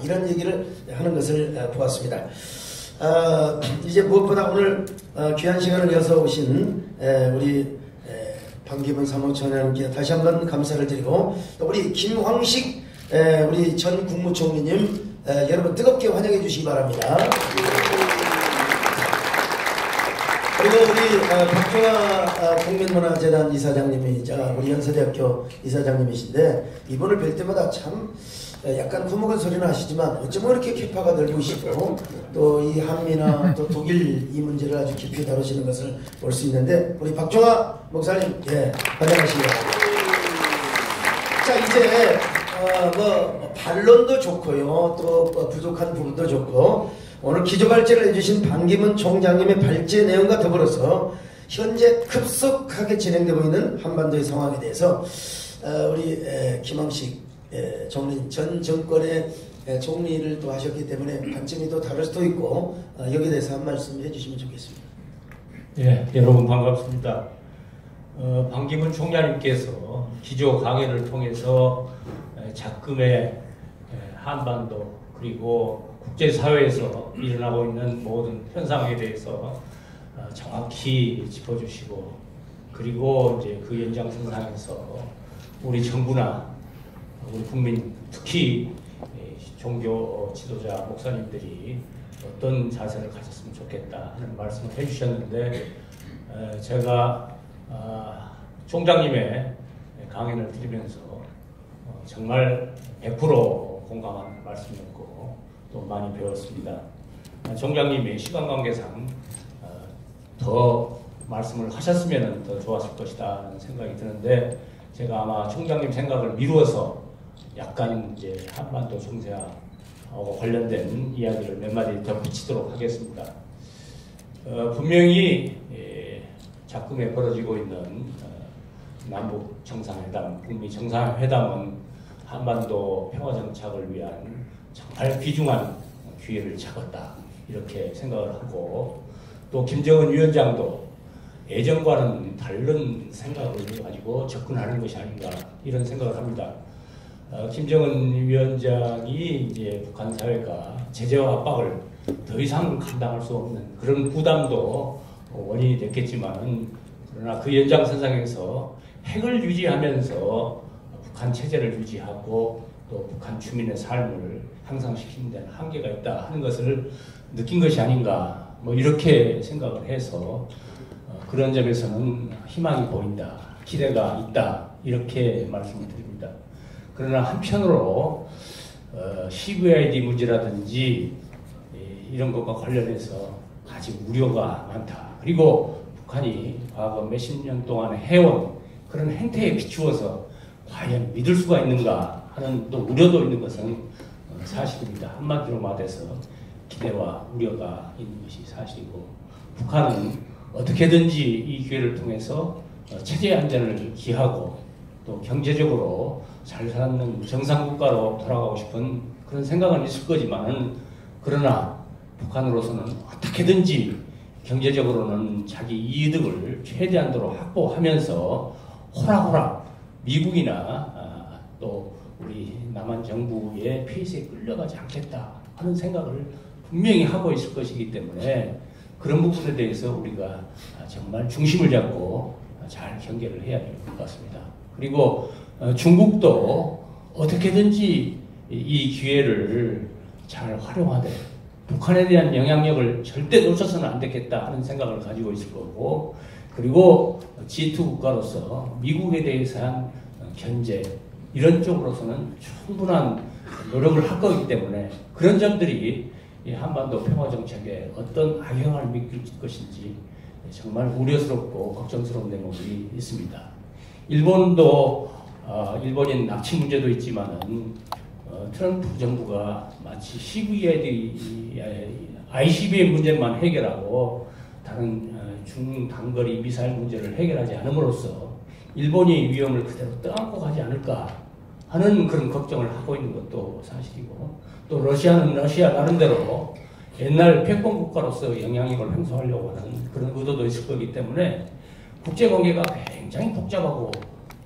이런 얘기를 하는 것을 보았습니다. 이제 무엇보다 오늘 귀한 시간을 이어서 오신 우리 방기문 사무총장님께 다시 한번 감사를 드리고, 또 우리 김황식 우리 전 국무총리님 여러분 뜨겁게 환영해 주시기 바랍니다. 그리고 우리 박종화 국민문화재단 이사장님이자 우리 연세대학교 이사장님이신데, 이분을 뵐 때마다 참 약간 구멍은 소리는 하시지만 어쩌면 이렇게 캐파가 넓으시고 또 이 한미나 또 독일 이 문제를 아주 깊이 다루시는 것을 볼 수 있는데, 우리 박종화 목사님 환영하시기 바랍니다. 자, 이제 반론도 좋고요, 또 부족한 부분도 좋고, 오늘 기조발제를 해주신 방기문 총장님의 발제 내용과 더불어서 현재 급속하게 진행되고 있는 한반도의 상황에 대해서 우리 김황식 총리, 전 정권의 총리를 또 하셨기 때문에 관점이 또 다를 수도 있고, 여기에 대해서 한 말씀 해주시면 좋겠습니다. 예, 여러분 반갑습니다. 방기문 총장님께서 기조 강연을 통해서 작금의 한반도 그리고 국제사회에서 일어나고 있는 모든 현상에 대해서 정확히 짚어주시고, 그리고 이제 그 연장선상에서 우리 정부나 우리 국민, 특히 종교 지도자 목사님들이 어떤 자세를 가졌으면 좋겠다 하는 말씀을 해주셨는데, 제가 총장님의 강연을 들으면서 정말 100% 공감하는 말씀이었고 또 많이 배웠습니다. 총장님이 시간 관계상 더 말씀을 하셨으면 더 좋았을 것이다 하는 생각이 드는데, 제가 아마 총장님 생각을 미루어서 약간 이제 한반도 정세하고 관련된 이야기를 몇 마디 더 붙이도록 하겠습니다. 분명히 작금에 벌어지고 있는 남북 정상회담, 북미 정상회담은 한반도 평화 정착을 위한 정말 귀중한 기회를 잡았다, 이렇게 생각을 하고, 또 김정은 위원장도 예전과는 다른 생각을 가지고 접근하는 것이 아닌가, 이런 생각을 합니다. 김정은 위원장이 이제 북한 사회가 제재와 압박을 더 이상 감당할 수 없는 그런 부담도 원인이 됐겠지만, 그러나 그 연장선상에서 핵을 유지하면서 북한 체제를 유지하고 또 북한 주민의 삶을 향상시키는 데는 한계가 있다 하는 것을 느낀 것이 아닌가, 이렇게 생각을 해서 그런 점에서는 희망이 보인다, 기대가 있다, 이렇게 말씀을 드립니다. 그러나 한편으로 CVID 문제라든지 이런 것과 관련해서 아직 우려가 많다. 그리고 북한이 과거 몇십 년 동안 해온 그런 행태에 비추어서 과연 믿을 수가 있는가 하는 또 우려도 있는 것은 사실입니다. 한마디로 말해서 기대와 우려가 있는 것이 사실이고, 북한은 어떻게든지 이 기회를 통해서 체제 안전을 기하고 또 경제적으로 잘 사는 정상국가로 돌아가고 싶은 그런 생각은 있을 거지만, 그러나 북한으로서는 어떻게든지 경제적으로는 자기 이득을 최대한도로 확보하면서 호락호락 미국이나 또 우리 남한 정부의 페이스에 끌려가지 않겠다 하는 생각을 분명히 하고 있을 것이기 때문에, 그런 부분에 대해서 우리가 정말 중심을 잡고 잘 경계를 해야 될 것 같습니다. 그리고 중국도 어떻게든지 이 기회를 잘 활용하되 북한에 대한 영향력을 절대 놓쳐서는 안 되겠다 하는 생각을 가지고 있을 거고, 그리고 G2 국가로서 미국에 대해서한 견제, 이런 쪽으로서는 충분한 노력을 할 거기 때문에 그런 점들이 이 한반도 평화정책에 어떤 악영향을 미칠 것인지 정말 우려스럽고 걱정스러운 대목이 있습니다. 일본도 일본인 납치 문제도 있지만은 트럼프 정부가 마치 CVID, ICBM 문제만 해결하고 다른 중단거리 미사일 문제를 해결하지 않음으로써 일본이 위험을 그대로 떠안고 가지 않을까 하는 그런 걱정을 하고 있는 것도 사실이고, 또 러시아는 러시아 나름대로 옛날 패권 국가로서 영향력을 행사하려고 하는 그런 의도도 있을 거기 때문에 국제관계가 굉장히 복잡하고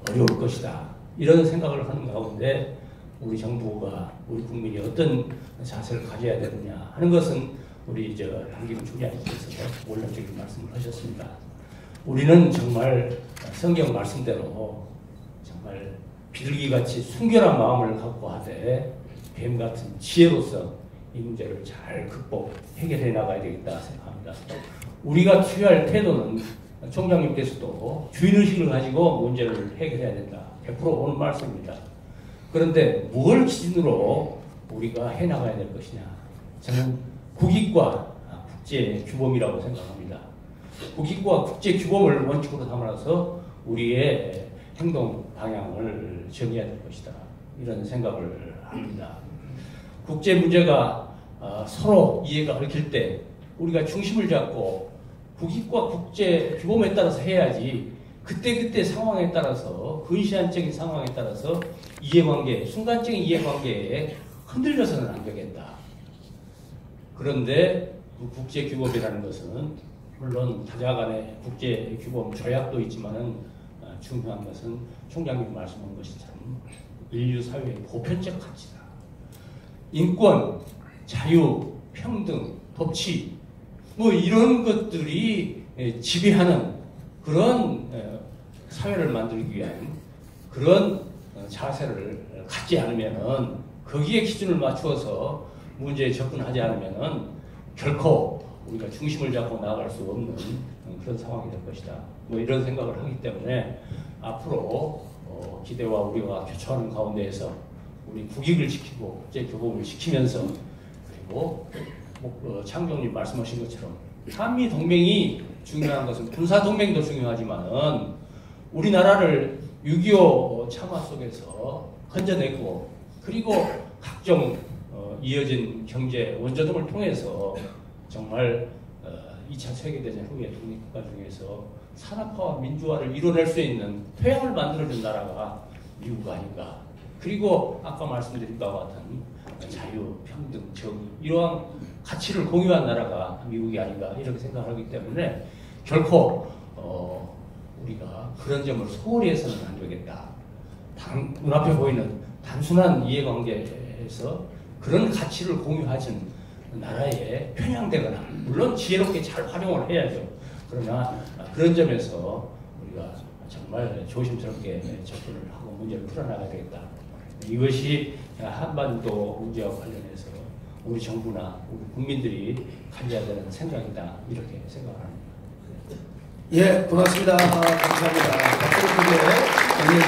어려울 것이다, 이런 생각을 하는 가운데 우리 정부가 우리 국민이 어떤 자세를 가져야 되느냐 하는 것은 우리 당기부 총장님께서 원론적인 말씀을 하셨습니다. 우리는 정말 성경 말씀대로 정말 비둘기같이 순결한 마음을 갖고 하되 뱀같은 지혜로서 이 문제를 잘 극복, 해결해 나가야 되겠다 생각합니다. 우리가 취할 태도는 총장님께서도 주인의식을 가지고 문제를 해결해야 된다. 100% 오는 말씀입니다. 그런데 뭘 기준으로 우리가 해나가야 될 것이냐. 저는 국익과 국제 규범이라고 생각합니다. 국익과 국제 규범을 원칙으로 삼아서 우리의 행동 방향을 정해야 될 것이다. 이런 생각을 합니다. 국제 문제가 서로 이해가 얽힐 때 우리가 중심을 잡고 국익과 국제 규범에 따라서 해야지 그때그때 상황에 따라서 근시안적인 상황에 따라서 이해관계, 순간적인 이해관계에 흔들려서는 안 되겠다. 그런데 그 국제규범이라는 것은 물론 타자 간의 국제규범 조약도 있지만은 중요한 것은 총장님 말씀한 것처럼 인류 사회의 보편적 가치다. 인권, 자유, 평등, 법치 뭐 이런 것들이 지배하는 그런 사회를 만들기 위한 그런 자세를 갖지 않으면은 거기에 기준을 맞추어서 문제에 접근하지 않으면은 결코 우리가 중심을 잡고 나아갈 수 없는 그런 상황이 될 것이다. 뭐 이런 생각을 하기 때문에 앞으로 기대와 우리가 교차하는 가운데에서 우리 국익을 지키고 국제 교범을 지키면서 그리고 창정님 말씀하신 것처럼 한미 동맹이 중요한 것은 군사 동맹도 중요하지만은 우리나라를 6.25 참화 속에서 건져내고 그리고 각종 이어진 경제 원조등을 통해서 정말 2차 세계대전 후에 독립국가 중에서 산업화와 민주화를 이뤄낼 수 있는 토양을 만들어준 나라가 미국 아닌가. 그리고 아까 말씀드린 바와 같은 자유, 평등, 정의 이러한 가치를 공유한 나라가 미국이 아닌가 이렇게 생각하기 때문에 결코 우리가 그런 점을 소홀히 해서는 안 되겠다. 눈앞에 보이는 단순한 이해관계에서 그런 가치를 공유하신 나라에 편향되거나 물론 지혜롭게 잘 활용을 해야죠. 그러나 그런 점에서 우리가 정말 조심스럽게 접근을 하고 문제를 풀어나가야 되겠다. 이것이 한반도 문제와 관련해서 우리 정부나 우리 국민들이 가져야 되는 생각이다. 이렇게 생각합니다. 예, 고맙습니다. 감사합니다. 박수를